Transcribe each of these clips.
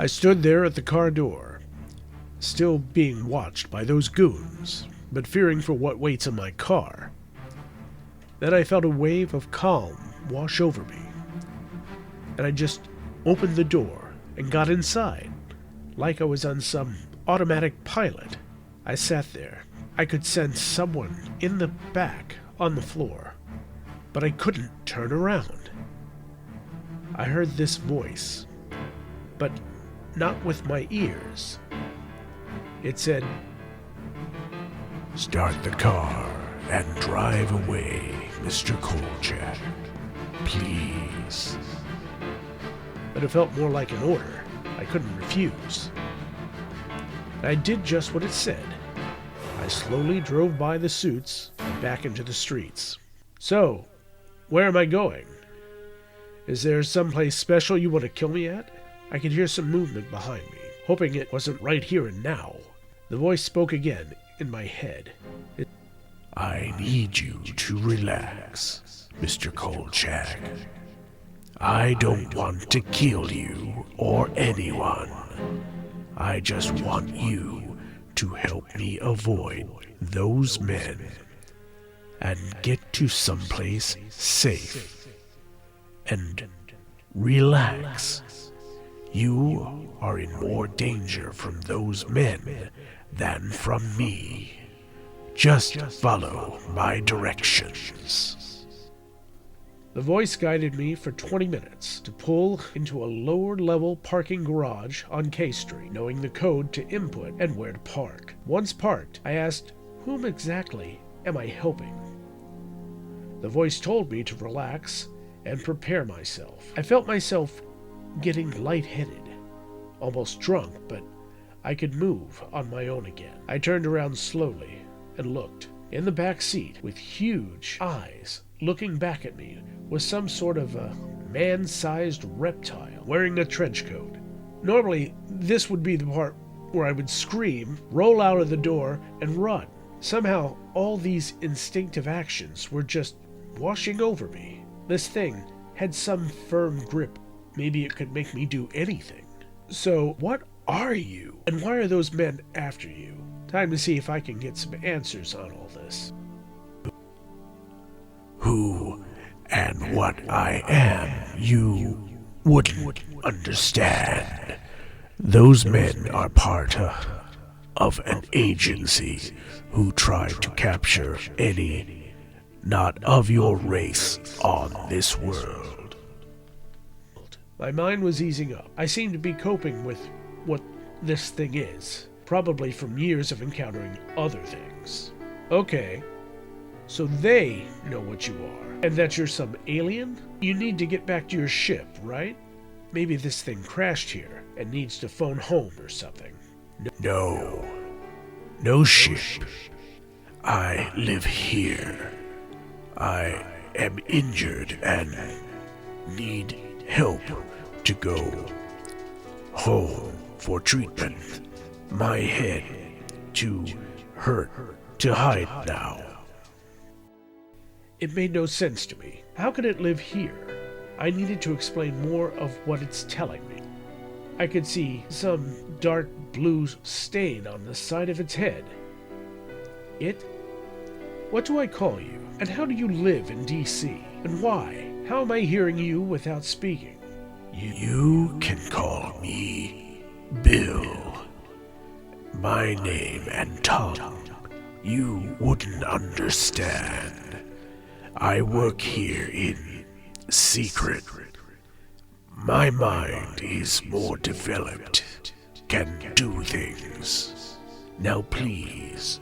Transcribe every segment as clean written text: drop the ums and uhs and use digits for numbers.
I stood there at the car door, still being watched by those goons, but fearing for what waits in my car. Then I felt a wave of calm wash over me, and I just opened the door and got inside, like I was on some automatic pilot. I sat there. I could sense someone in the back on the floor, but I couldn't turn around. I heard this voice, but not with my ears. It said, "Start the car and drive away, Mr. Kolchak. Please." But it felt more like an order. I couldn't refuse. I did just what it said. I slowly drove by the suits and back into the streets. So, where am I going? Is there someplace special you want to kill me at? I could hear some movement behind me, hoping it wasn't right here and now. The voice spoke again in my head. "I need you to relax, Mr. Kolchak. I don't want to kill you or anyone. I just want you to help me avoid those men and get to someplace safe and relax. You are in more danger from those men than from me. Just follow my directions." The voice guided me for 20 minutes to pull into a lower-level parking garage on K Street, knowing the code to input and where to park. Once parked, I asked, whom exactly am I helping? The voice told me to relax and prepare myself. I felt myself getting lightheaded, almost drunk, but I could move on my own again. I turned around slowly and looked. In the back seat, with huge eyes looking back at me, was some sort of a man-sized reptile wearing a trench coat. Normally, this would be the part where I would scream, roll out of the door, and run. Somehow, all these instinctive actions were just washing over me. This thing had some firm grip. Maybe it could make me do anything. So, what are you? And why are those men after you? Time to see if I can get some answers on all this. Who and what I am, you wouldn't understand. Those men are part of an agency who tried to capture any not of your race on this world. My mind was easing up. I seemed to be coping with what this thing is, probably from years of encountering other things. Okay, so they know what you are, and that you're some alien? You need to get back to your ship, right? Maybe this thing crashed here and needs to phone home or something. No ship. I live here. I am injured and need help to go home for treatment. My head too hurt to hide now. It made no sense to me. How could it live here? I needed to explain more of what it's telling me. I could see some dark blue stain on the side of its head. It? What do I call you? And how do you live in D.C.? And why? How am I hearing you without speaking? You can call me Bill. My name and tongue you wouldn't understand. I work here in secret. My mind is more developed, can do things. Now please,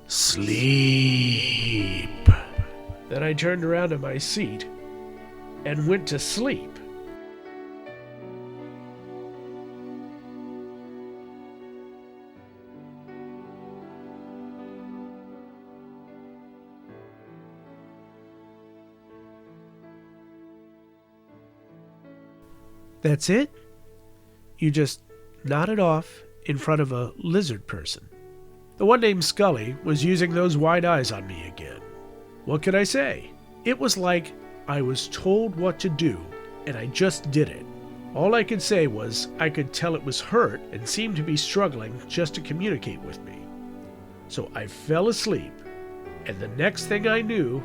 sleep. Then I turned around in my seat and went to sleep. That's it? You just nodded off in front of a lizard person. The one named Scully was using those wide eyes on me again. What could I say? It was like I was told what to do, and I just did it. All I could say was I could tell it was hurt and seemed to be struggling just to communicate with me. So I fell asleep, and the next thing I knew,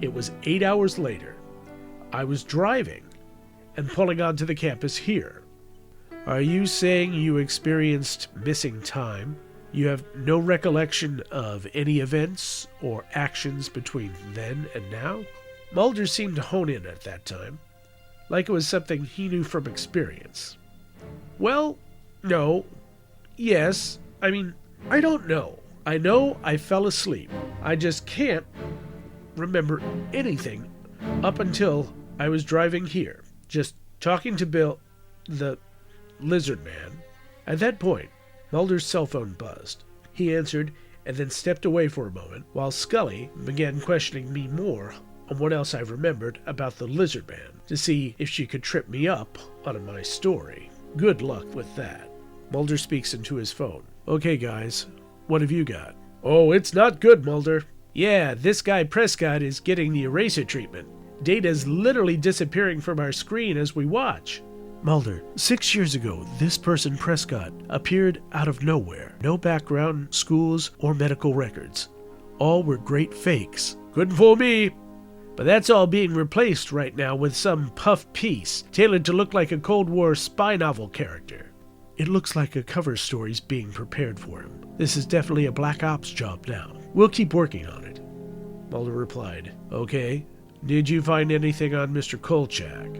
it was 8 hours later. I was driving and pulling onto the campus here. Are you saying you experienced missing time? You have no recollection of any events or actions between then and now? Mulder seemed to hone in at that time, like it was something he knew from experience. Well, no. Yes. I mean, I don't know. I know I fell asleep. I just can't remember anything up until I was driving here, just talking to Bill, the lizard man. At that point, Mulder's cell phone buzzed. He answered and then stepped away for a moment while Scully began questioning me more on what else I remembered about the lizard man to see if she could trip me up on my story. Good luck with that. Mulder speaks into his phone. Okay, guys, what have you got? Oh, it's not good, Mulder. Yeah, this guy Prescott is getting the eraser treatment. Data's literally disappearing from our screen as we watch. Mulder, 6 years ago, this person Prescott appeared out of nowhere. No background, schools, or medical records. All were great fakes. Couldn't fool me. But that's all being replaced right now with some puff piece, tailored to look like a Cold War spy novel character. It looks like a cover story's being prepared for him. This is definitely a Black Ops job now. We'll keep working on it. Mulder replied, Okay. Did you find anything on Mr. Kolchak?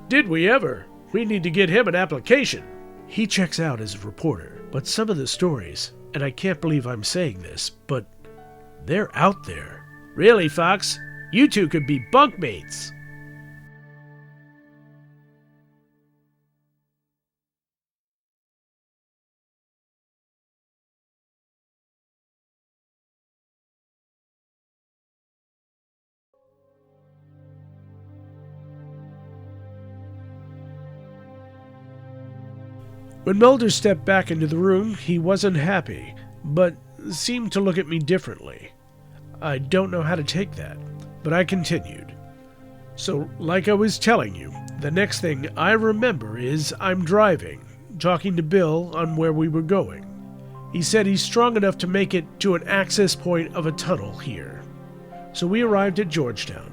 Did we ever? We need to get him an application. He checks out as a reporter, but some of the stories, and I can't believe I'm saying this, but they're out there. Really, Fox? You two could be bunkmates. When Mulder stepped back into the room, he wasn't happy, but seemed to look at me differently. I don't know how to take that, but I continued. So, like I was telling you, the next thing I remember is I'm driving, talking to Bill on where we were going. He said he's strong enough to make it to an access point of a tunnel here. So we arrived at Georgetown.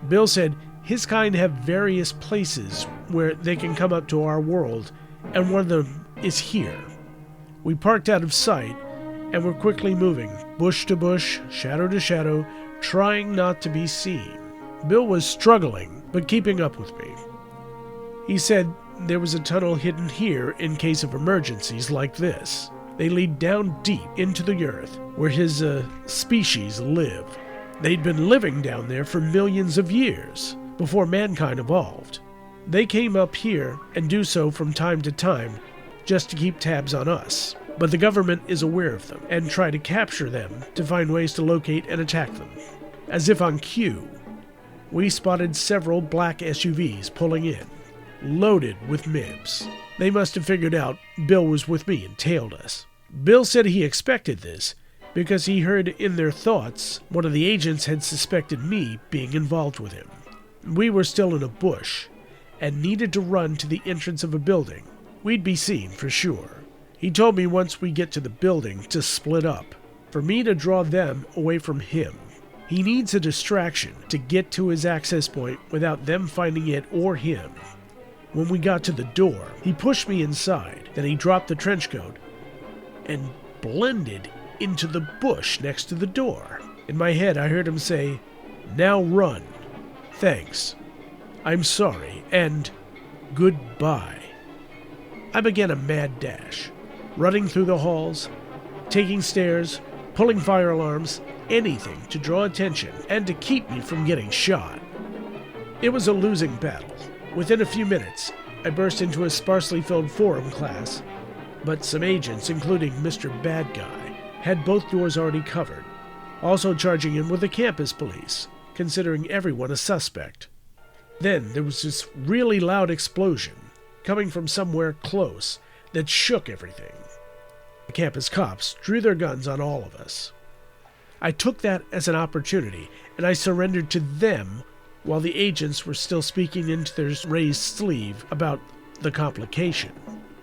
Bill said his kind have various places where they can come up to our world, and one of them is here. We parked out of sight, and were quickly moving, bush to bush, shadow to shadow, trying not to be seen. Bill was struggling, but keeping up with me. He said there was a tunnel hidden here in case of emergencies like this. They lead down deep into the earth, where his species live. They'd been living down there for millions of years, before mankind evolved. They came up here and do so from time to time just to keep tabs on us. But the government is aware of them and try to capture them to find ways to locate and attack them. As if on cue, we spotted several black SUVs pulling in, loaded with MIBs. They must have figured out Bill was with me and tailed us. Bill said he expected this because he heard in their thoughts one of the agents had suspected me being involved with him. We were still in a bush and needed to run to the entrance of a building. We'd be seen for sure. He told me once we get to the building to split up, for me to draw them away from him. He needs a distraction to get to his access point without them finding it or him. When we got to the door, he pushed me inside, then he dropped the trench coat and blended into the bush next to the door. In my head, I heard him say, "Now run. Thanks. I'm sorry, and goodbye." I began a mad dash, running through the halls, taking stairs, pulling fire alarms, anything to draw attention and to keep me from getting shot. It was a losing battle. Within a few minutes, I burst into a sparsely filled forum class, but some agents, including Mr. Bad Guy, had both doors already covered, also charging in with the campus police, considering everyone a suspect. Then there was this really loud explosion, coming from somewhere close, that shook everything. The campus cops drew their guns on all of us. I took that as an opportunity, and I surrendered to them while the agents were still speaking into their raised sleeve about the complication.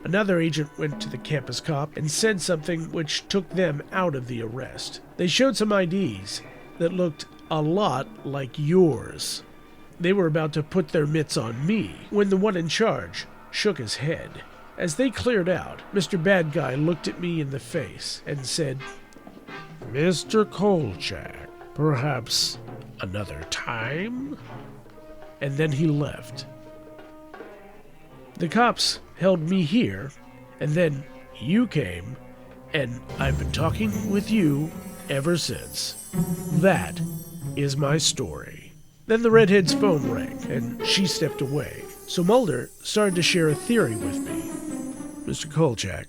Another agent went to the campus cop and said something which took them out of the arrest. They showed some IDs that looked a lot like yours. They were about to put their mitts on me when the one in charge shook his head. As they cleared out, Mr. Bad Guy looked at me in the face and said, "Mr. Kolchak, perhaps another time?" And then he left. The cops held me here, and then you came, and I've been talking with you ever since. That is my story. Then the redhead's phone rang, and she stepped away. So Mulder started to share a theory with me. "Mr. Kolchak,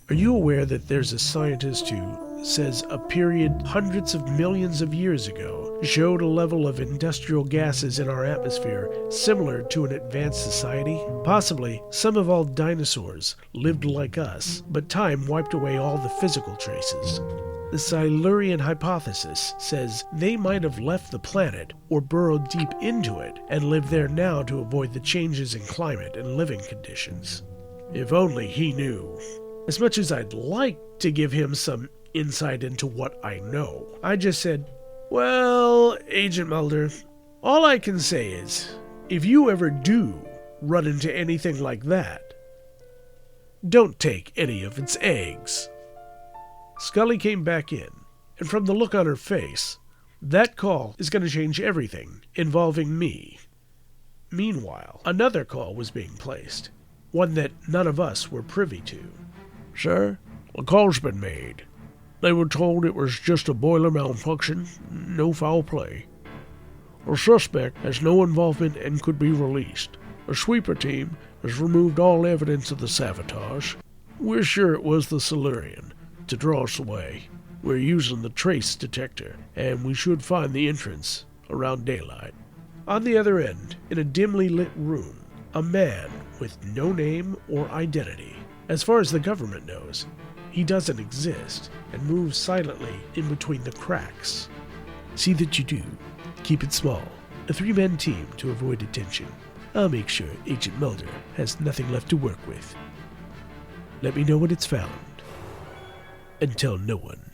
are you aware that there's a scientist who says a period hundreds of millions of years ago showed a level of industrial gases in our atmosphere similar to an advanced society? Possibly some of all dinosaurs lived like us, but time wiped away all the physical traces. The Silurian hypothesis says they might have left the planet or burrowed deep into it and live there now to avoid the changes in climate and living conditions. If only he knew. As much as I'd like to give him some insight into what I know, I just said, "Well, Agent Mulder, all I can say is, if you ever do run into anything like that, don't take any of its eggs." Scully came back in, and from the look on her face, that call is going to change everything involving me. Meanwhile, another call was being placed, one that none of us were privy to. "Sir, a call's been made. They were told it was just a boiler malfunction, no foul play. The suspect has no involvement and could be released. A sweeper team has removed all evidence of the sabotage. We're sure it was the Silurian to draw us away. We're using the trace detector, and we should find the entrance around daylight." On the other end, in a dimly lit room, a man with no name or identity. As far as the government knows, he doesn't exist and moves silently in between the cracks. "See that you do. Keep it small. A 3-man team to avoid attention. I'll make sure Agent Mulder has nothing left to work with. Let me know when it's found. And tell no one."